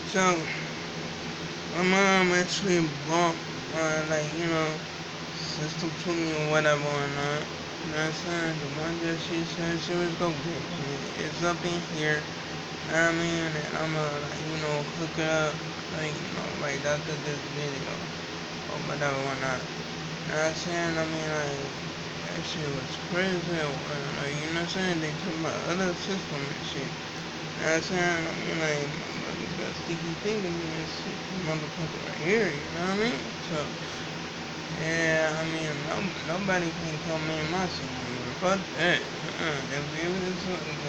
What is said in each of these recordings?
So my mom actually bought like, system to me or whatever or not. You know what I'm saying? The one that she said she was gonna get me. It's up in here. You know what I mean? And I'ma like, hook it up like, right after this video or whatever or not. You know what I'm saying? I mean like that shit was crazy. Like, you know what I'm saying? They took my other system and shit. You know what I'm saying? I mean like motherfucker got sticky finger me and shit. Motherfucker right here, you know what I mean? So yeah, I mean nobody can come in my shit. Fuck that. If it was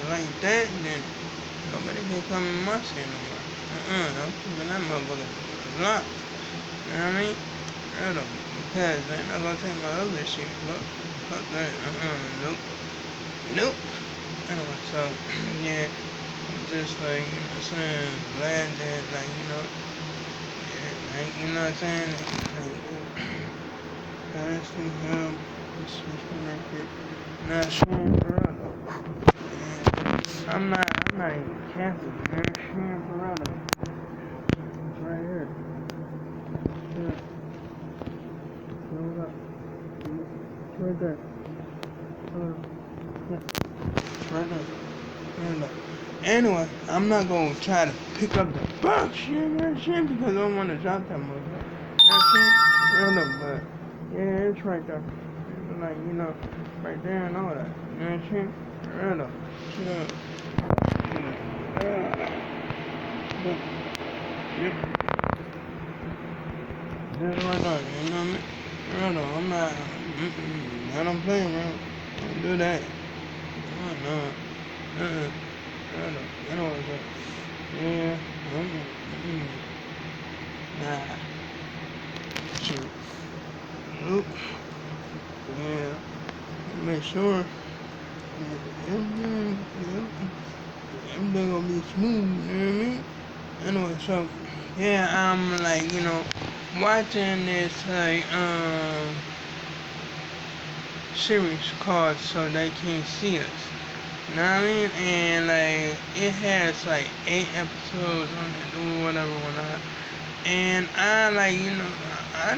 like that, then nobody can come in my shit no more. I'm keeping that motherfucker locked. You know what I mean? Straight up. Because they're not gonna take my other shit. Fuck that. Nope. Nope. Anyway, so, yeah. I'm just like, you know what I'm saying? Glad that, like, yeah, like, you know what I'm saying? Like, honestly, this is right here. Not sharing for real though. I'm not even cancelled, man. Sharing for real though. It's right here. Yeah. Hold up. It's right there. Yeah. It's right there. Hold up. Anyway, I'm not gonna try to pick up the box shit, because I don't wanna drop that motherfucker. You know what I'm saying? But yeah, it's right there. Like, right there and all that. You know what I'm saying? Real up. Yep. Just right there. You know what I mean? Real up. I'm not. I don't play around. Don't do that. Oh no. Real up. You know what's up? Yeah. Nah. Shoot. Nope. Yeah. Make sure everything, everything gonna be smooth, you know what I mean? Anyway, so yeah, I'm like, watching this like series called So They Can't See Us. You know what I mean? And like it has like 8 episodes on it or whatever, whatnot. And I like, I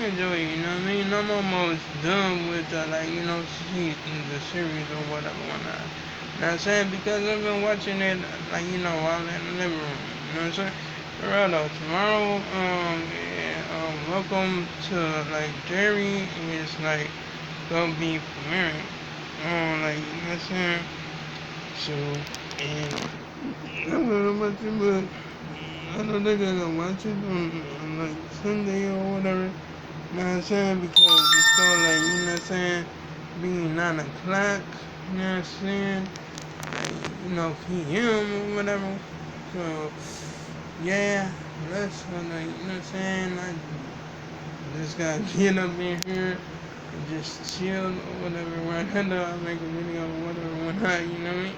enjoy it, you know what I mean? I'm almost done with like, the series or whatever, whatnot. You know what I'm saying? Because I've been watching it, like, while in the living room. You know what I'm saying? Right though, tomorrow, yeah, welcome to, like, Jerry is, like, gonna be premiering. Like, you know what I'm saying? So, and I don't know much about I know they gotta watch it on like Sunday or whatever. You know what I'm saying? Because it's still like, you know what I'm saying, being 9 o'clock, you know what I'm saying? Like, PM or whatever. So, yeah, let's, like, you know what I'm saying? I just gotta get up in here and just chill or whatever. Right now, I make a video or whatever, whatnot, you know what I mean?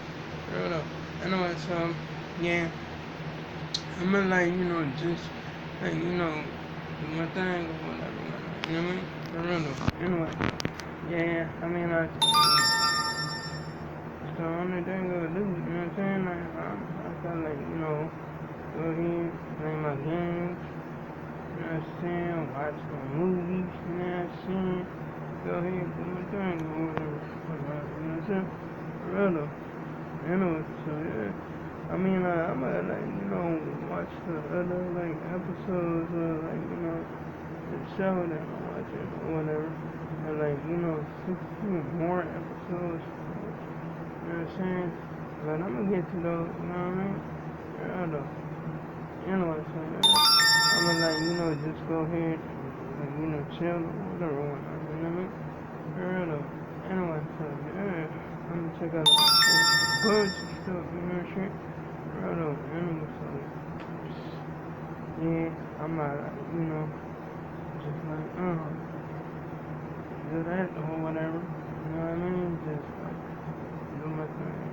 Real up. Anyway, so, yeah. I'm gonna like, just like, do my thing or whatever, you know what I mean? For real though. Anyway, yeah, I mean like, the only thing I do, you know what I'm saying? Like, I gotta like, go ahead, play my games, you know what I'm saying? Watch my movies, you know what I'm saying? Go ahead, do my thing or whatever, you know what I'm saying? For real though. Anyway, so yeah. I mean, I'm gonna like, watch the other like episodes of like, the show that I'm watching or whatever. And like, 16 more episodes. You know what I'm saying? But I'm gonna get to those, you know what I mean? Yeah, though. Anyway, so yeah. I'm gonna like, just go ahead and, chill or whatever, you know what I mean? Yeah, though. Anyway, so yeah. I'm gonna check out a bunch of stuff, you know what I'm saying? Right on, anyway, so yeah, I'm just like, do that or whatever, you know what I mean? Just like, do my thing,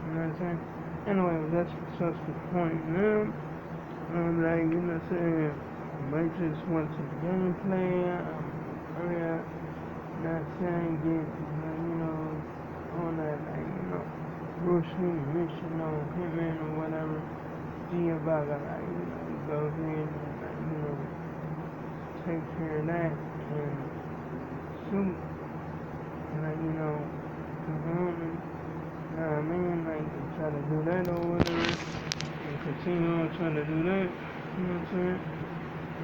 you know what I'm saying? Anyway, that's just the point now. Like, you know what I'm saying? I might just want some gameplay, hurry up, you know what I'm saying? Get, on that, like, Bruce Lee mission on Hitman or whatever. see if I can, like, go ahead and, like, take care of that and shoot, and, like, and, I mean, like, try to do that or whatever, and continue on trying to do that, you know what I'm saying?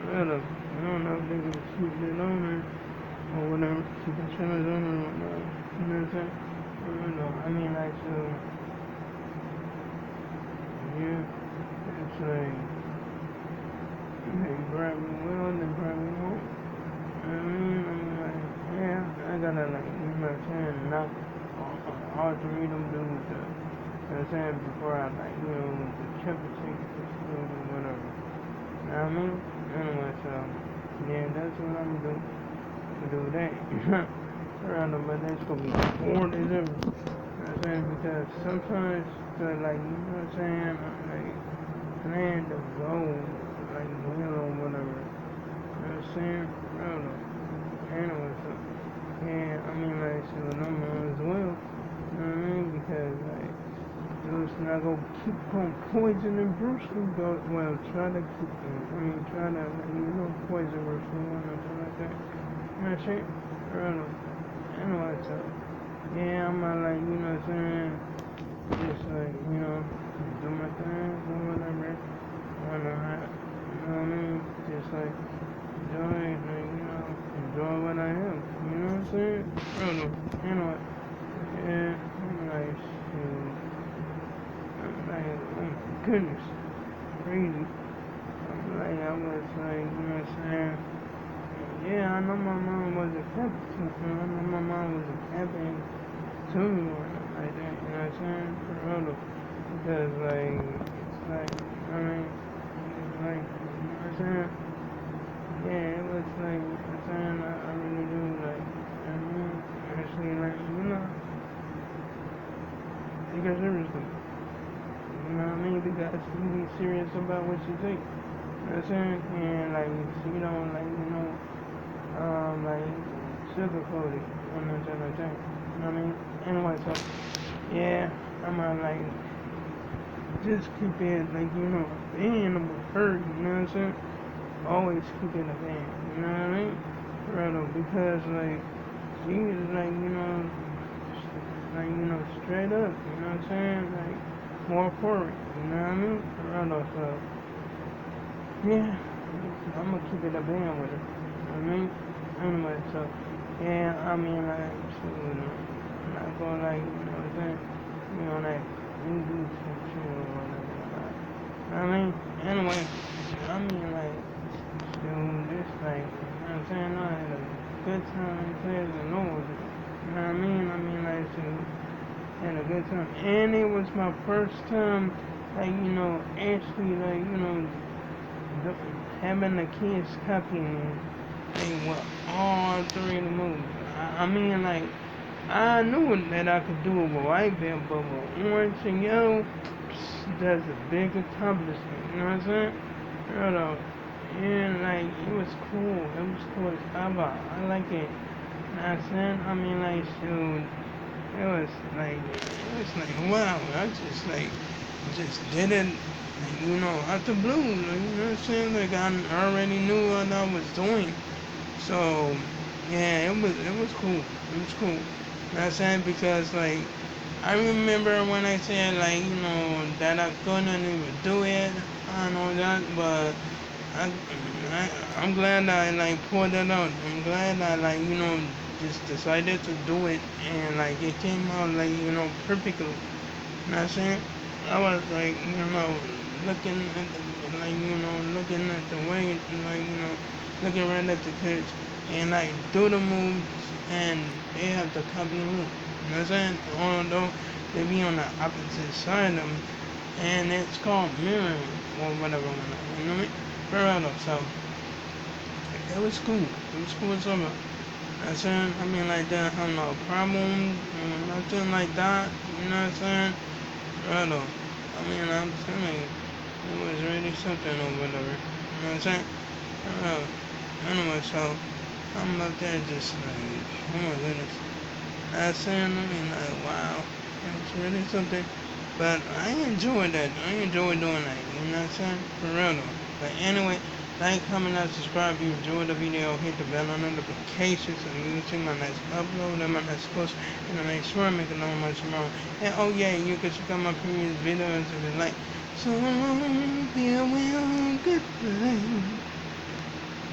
I don't know if they can keep it on there or whatever, keep the channels on or whatnot, you know what I'm saying? I don't know, I mean, like, so, yeah, it's like, they probably will, they probably won't. I mean, like, yeah, I gotta, like, you know what I'm saying, knock all three of them dudes up. You know what I'm saying? Before I, like, the triple take the food or whatever. You know what I mean? Anyway, so, yeah, that's what I'm gonna do. Do that. Around them, but that's gonna be bored as ever. You know what I'm saying? Because sometimes, like, you know what I'm saying? Like, plan to go, like, or whatever. You know what I'm saying? I don't know. Anyway, so, yeah, I mean, like, so I'm on as well. You know what I mean? Because, like, Bruce not gonna keep on poisoning Bruce Lee, but, well, try to keep him. I mean, try to, like, poison Bruce Lee or nothing like that. You know what I'm saying? I don't know. Anyway, so, yeah, I'm like, you know what I'm saying? Just, like, do my thing, do whatever. Why not? You know what I mean? Just, like, enjoy, like, enjoy what I am. You know what I'm saying? I don't know. Anyway, yeah, I'm like, shoot. I'm like, oh my goodness, crazy. I'm like, I was like, you know what I'm saying? Yeah, I know my mom wasn't happy to me. I know my mom wasn't happy to me or nothing like that. You know what I'm saying? For real. Because, like, it's like, I mean, it's like, you know what I'm saying? Yeah, it was like, you know what I'm saying? I really do, like, I mean, actually, like, because seriously. You know what I mean? Because you be serious about what you think. You know what I'm saying? And, like, you don't, like, like, sugarcoat it. You know what I'm saying? You know what I mean? Anyway, so, yeah, I'm gonna, like, just keep it, like, being with her, you know what I'm saying? Always keep it a band, you know what I mean? Right, because, like, she is, like, straight up, you know what I'm saying? Like, more for it, you know what I mean? Right, so, yeah, I'm gonna keep it a band with her, you know what I mean? Anyway, so, yeah, I mean, like, shoot, I'm not gonna, like, you know what I'm saying? Like, you do some shit or whatever, like, you know what I mean? Anyway, I mean, like, dude, this, like, you know what I'm saying? I had a good time, players and all, you know what I mean? I mean, like, dude, had a good time. And it was my first time, like, actually, like, having the kids copy me. They were all three of the movies. I mean, like, I knew that I could do it with white belt, but with orange and yellow, that's a big accomplishment. You know what I'm saying? You know, and like it was cool. It was cool as ever. I like it. You know what I'm saying? I mean, like, shoot, it was like wow. I just did it. Like, out the blue. Like, you know what I'm saying? Like I already knew what I was doing. So yeah, it was cool. It was cool. You know what I'm saying? Because like I remember when I said like, that I couldn't even do it and all that, but I, I'm glad I like pulled it out. I'm glad I like, just decided to do it and like it came out like, perfectly. You know what I'm saying? I was like, looking at the, like, looking at the way, like, looking right at the kids and like do the moves and they have to copy me. You know what I'm saying? Although they be on the opposite side of them and it's called mirroring or whatever. You know what I mean? Right, so it was cool. It was cool as ever. You know what I'm saying? I mean, like, didn't have no problem, nothing like that. You know what I'm saying? Right on. I mean, I'm telling you, it was really something or whatever. You know what I'm saying? Anyway, so I'm up there just like, oh my goodness. You know what I'm saying? I mean, like, wow. It's really something. But I enjoy that. I enjoy doing that. You know what I'm saying? For real though. But anyway, like, comment, and subscribe if you enjoyed the video. Hit the bell on notifications so you can see my next upload and my next post. And I make sure I make another one tomorrow. And oh yeah, you can check out my previous videos if you like. So, farewell, goodbye.